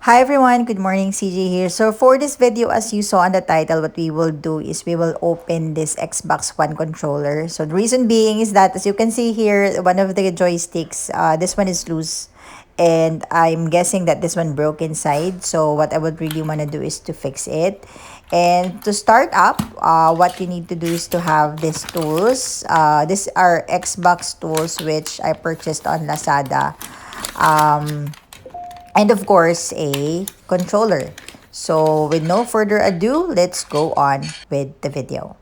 Hi everyone, good morning, CJ here. So for this video, as you saw on the title, what we will do is we will open this Xbox One controller. So the reason being is that as you can see here, one of the joysticks, this one is loose. And I'm guessing that this one broke inside. So what I would really want to do is to fix it. And to start up, what you need to do is to have these tools. These are Xbox tools which I purchased on Lazada. And of course, a controller. So with no further ado, let's go on with the video.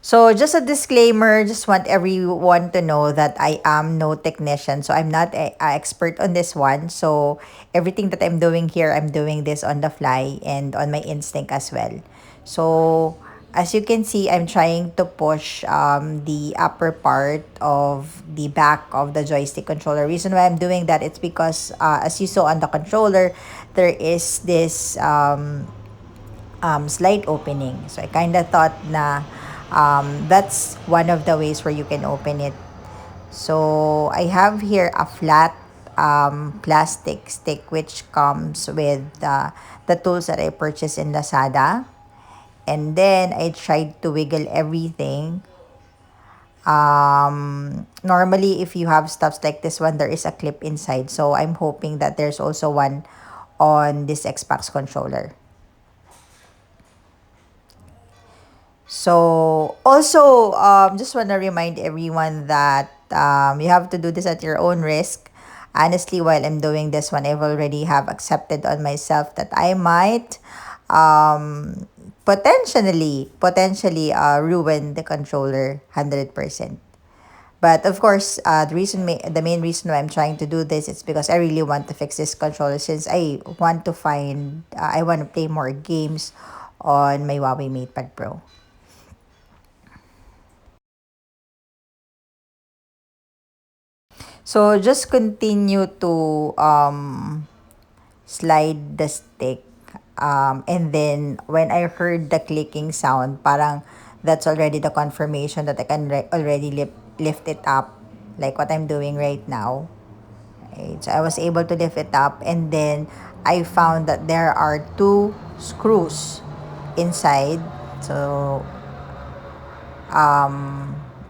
So just a disclaimer, just want everyone to know that I am no technician. So I'm not a expert on this one. So everything that I'm doing here, I'm doing this on the fly and on my instinct as well. So as you can see, I'm trying to push the upper part of the back of the joystick controller. Reason why I'm doing that, it's because as you saw on the controller, there is this slight opening. So I kind of thought na that's one of the ways where you can open it. So I have here a flat plastic stick which comes with the tools that I purchased in Lazada. And then I tried to wiggle everything. Normally, if you have stuffs like this one, there is a clip inside. So I'm hoping that there's also one on this Xbox controller. So also, just want to remind everyone that you have to do this at your own risk. Honestly, while I'm doing this one, I've already have accepted on myself that I might potentially ruin the controller 100%. But of course, the main reason why I'm trying to do this is because I really want to fix this controller since I want to play more games on my Huawei MatePad Pro. So just continue to slide the stick. And then when I heard the clicking sound, parang that's already the confirmation that I can already lift it up like what I'm doing right now. Right? So I was able to lift it up, and then I found that there are two screws inside. So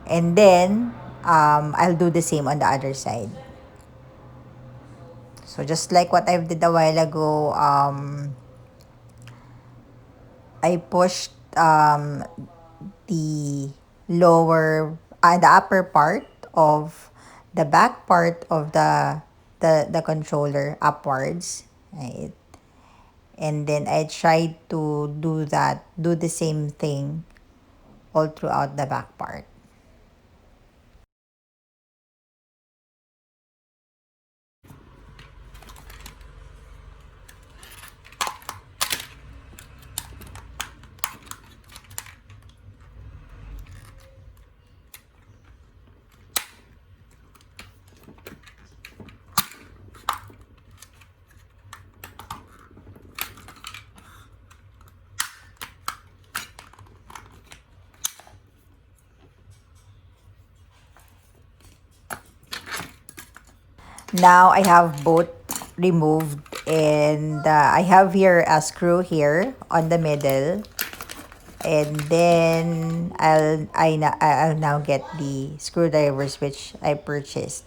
and then I'll do the same on the other side. So just like what I did a while ago, I pushed the the upper part of the back part of the controller upwards, right? And then I tried to do the same thing all throughout the back part. Now I have both removed, and I have here a screw here on the middle, and then I'll now get the screwdrivers which I purchased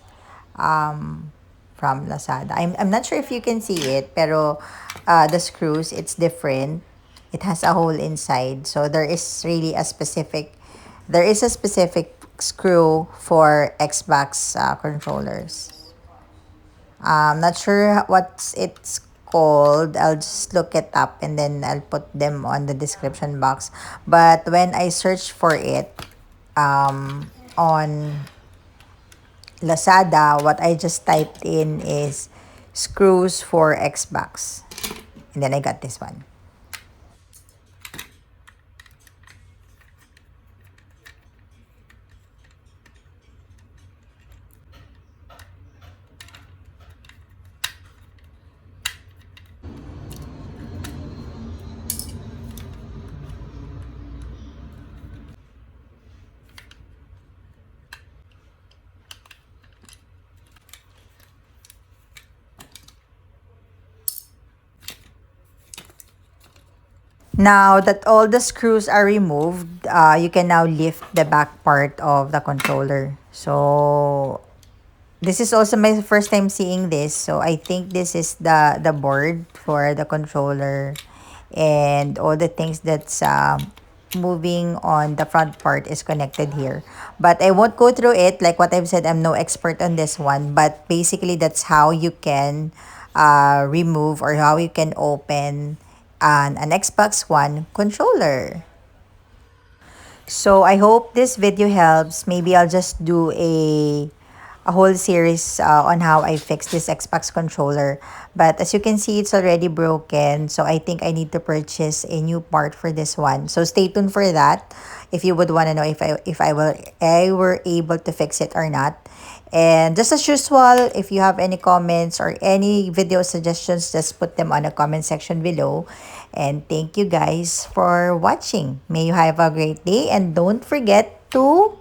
from Lazada. I'm not sure if you can see it, pero the screws, it's different. It has a hole inside, so there is a specific screw for Xbox controllers. Not sure what it's called. I'll just look it up and then I'll put them on the description box. But when I search for it on Lazada, what I just typed in is screws for Xbox. And then I got this one. Now that all the screws are removed, you can now lift the back part of the controller. So this is also my first time seeing this. So I think this is the board for the controller, and all the things that's moving on the front part is connected here. But I won't go through it. Like what I've said, I'm no expert on this one. But basically, that's how you can remove or how you can open an Xbox One controller. So I hope this video helps. Maybe I'll just do a whole series on how I fix this Xbox controller. But as you can see, it's already broken. So I think I need to purchase a new part for this one. So stay tuned for that if you would want to know if I were able to fix it or not. And just as usual, if you have any comments or any video suggestions, just put them on the comment section below. And thank you guys for watching. May you have a great day, and don't forget to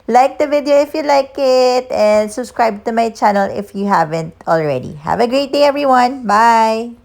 like the video if you like it, and subscribe to my channel if you haven't already. Have a great day, everyone. Bye!